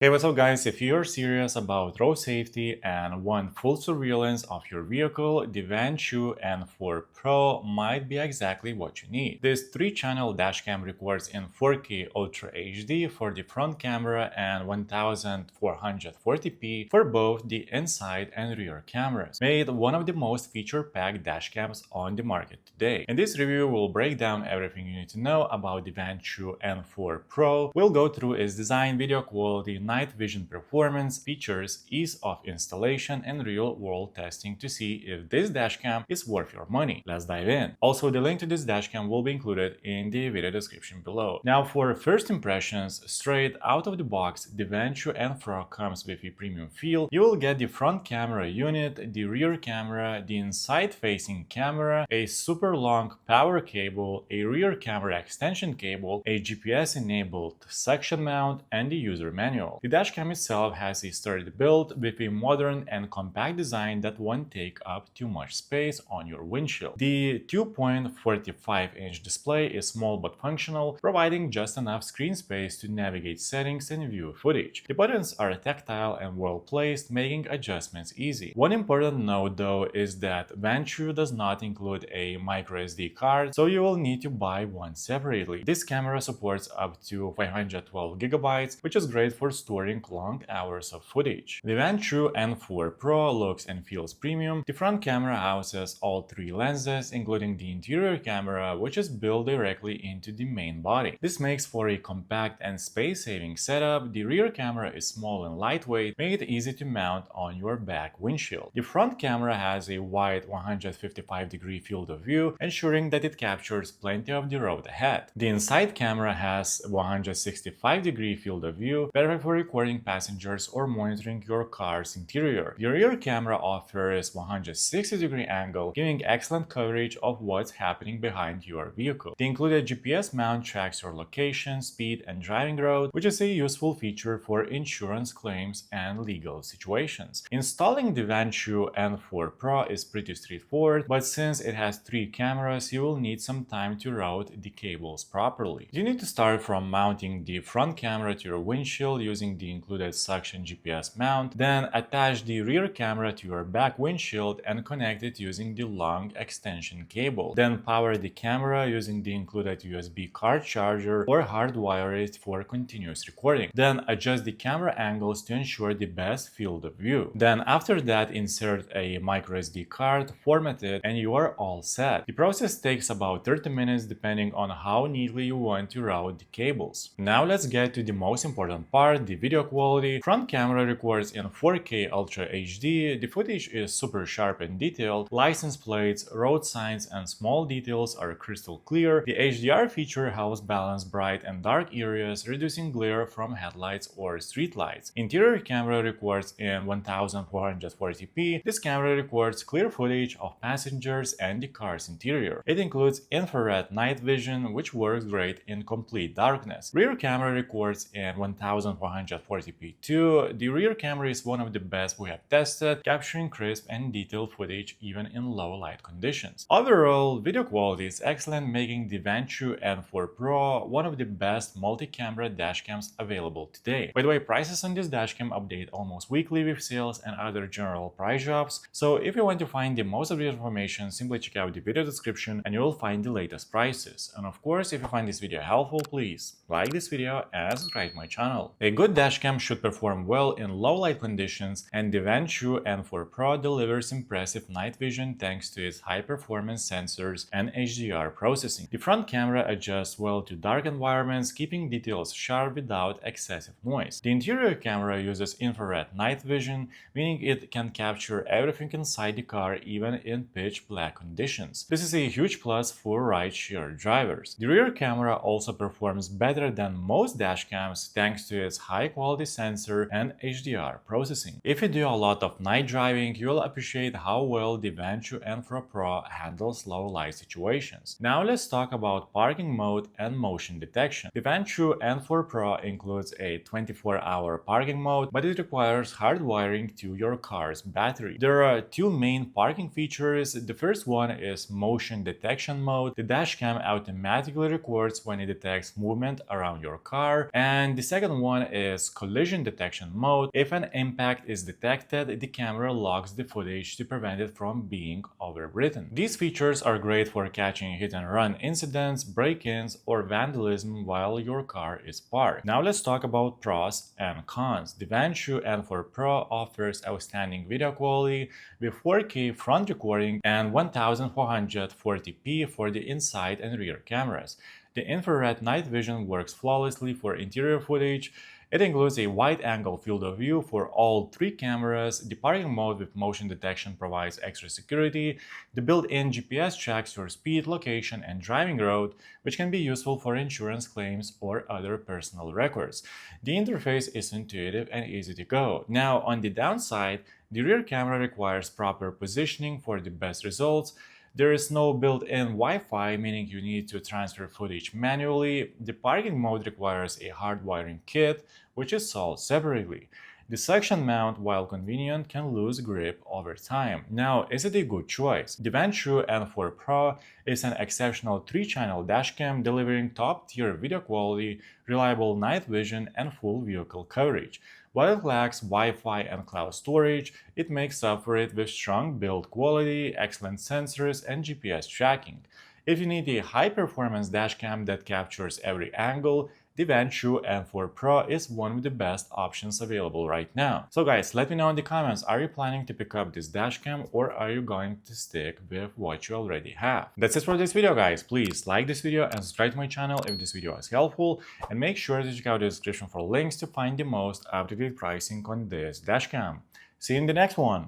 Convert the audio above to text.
Hey, what's up guys? If you're serious about road safety and want full surveillance of your vehicle, the Vantrue N4 Pro might be exactly what you need. This 3-channel dashcam records in 4K Ultra HD for the front camera and 1440p for both the inside and rear cameras, made one of the most feature-packed dashcams on the market today. In this review, we'll break down everything you need to know about the Vantrue N4 Pro. We'll go through its design, video quality, night vision performance, features, ease of installation, and real-world testing to see if this dashcam is worth your money. Let's dive in. Also, the link to this dashcam will be included in the video description below. Now, for first impressions, straight out of the box, the Vantrue N4 comes with a premium feel. You will get the front camera unit, the rear camera, the inside-facing camera, a super long power cable, a rear camera extension cable, a GPS-enabled suction mount, and the user manual. The dashcam itself has a sturdy build with a modern and compact design that won't take up too much space on your windshield. The 2.45-inch display is small but functional, providing just enough screen space to navigate settings and view footage. The buttons are tactile and well placed, making adjustments easy. One important note though is that Vantrue does not include a microSD card, so you will need to buy one separately. This camera supports up to 512 GB, which is great for storing long hours of footage. The Vantrue N4 Pro looks and feels premium. The front camera houses all 3 lenses, including the interior camera, which is built directly into the main body. This makes for a compact and space-saving setup. The rear camera is small and lightweight, making it easy to mount on your back windshield. The front camera has a wide 155-degree field of view, ensuring that it captures plenty of the road ahead. The inside camera has 165-degree field of view, perfect for recording passengers or monitoring your car's interior. The rear camera offers 160-degree angle, giving excellent coverage of what's happening behind your vehicle. The included GPS mount tracks your location, speed, and driving route, which is a useful feature for insurance claims and legal situations. Installing the Vantrue N4 Pro is pretty straightforward, but since it has 3 cameras, you will need some time to route the cables properly. You need to start from mounting the front camera to your windshield using the included suction GPS mount, then attach the rear camera to your back windshield and connect it using the long extension cable. Then power the camera using the included USB card charger or hardwire it for continuous recording. Then adjust the camera angles to ensure the best field of view. Then after that, insert a microSD card, format it, and you are all set. The process takes about 30 minutes depending on how neatly you want to route the cables. Now let's get to the most important part, the video quality. Front camera records in 4K Ultra HD. The footage is super sharp and detailed. License plates, road signs, and small details are crystal clear. The HDR feature helps balance bright and dark areas, reducing glare from headlights or street lights. Interior camera records in 1440p. This camera records clear footage of passengers and the car's interior. It includes infrared night vision, which works great in complete darkness. Rear camera records in 1440p too. The rear camera is one of the best we have tested, capturing crisp and detailed footage even in low light conditions. Overall, video quality is excellent, making the Vantrue N4 Pro one of the best multi-camera dashcams available today. By the way, prices on this dashcam update almost weekly with sales and other general price drops, so if you want to find the most updated information, simply check out the video description and you will find the latest prices. And of course, if you find this video helpful, please like this video and subscribe to my channel. A good dashcam should perform well in low light conditions, and the Vantrue N4 Pro delivers impressive night vision thanks to its high performance sensors and HDR processing. The front camera adjusts well to dark environments, keeping details sharp without excessive noise. The interior camera uses infrared night vision, meaning it can capture everything inside the car even in pitch black conditions. This is a huge plus for ride-share drivers. The rear camera also performs better than most dashcams thanks to its high-quality sensor and HDR processing. If you do a lot of night driving, you'll appreciate how well the Vantrue N4 Pro handles low-light situations. Now let's talk about parking mode and motion detection. The Vantrue N4 Pro includes a 24-hour parking mode, but it requires hardwiring to your car's battery. There are 2 main parking features. The first one is motion detection mode. The dashcam automatically records when it detects movement around your car, and the second one is collision detection mode. If an impact is detected, the camera locks the footage to prevent it from being overwritten. These features are great for catching hit-and-run incidents, break-ins, or vandalism while your car is parked. Now let's talk about pros and cons. The Vantrue N4 Pro offers outstanding video quality with 4K front recording and 1440p for the inside and rear cameras. The infrared night vision works flawlessly for interior footage. It includes a wide-angle field of view for all three cameras. The parking mode with motion detection provides extra security. The built-in GPS tracks your speed, location, and driving route, which can be useful for insurance claims or other personal records. The interface is intuitive and easy to go. Now, on the downside, the rear camera requires proper positioning for the best results. There is no built-in Wi-Fi, meaning you need to transfer footage manually. The parking mode requires a hard wiring kit, which is sold separately. The suction mount, while convenient, can lose grip over time. Now, is it a good choice? The Vantrue N4 Pro is an exceptional 3-channel dashcam delivering top-tier video quality, reliable night vision, and full vehicle coverage. While it lacks Wi-Fi and cloud storage, it makes up for it with strong build quality, excellent sensors, and GPS tracking. If you need a high-performance dashcam that captures every angle, the Vantrue N4 Pro is one of the best options available right now. So guys, let me know in the comments, are you planning to pick up this dashcam or are you going to stick with what you already have? That's it for this video, guys. Please like this video and subscribe to my channel if this video was helpful, and make sure to check out the description for links to find the most up-to-date pricing on this dashcam. See you in the next one!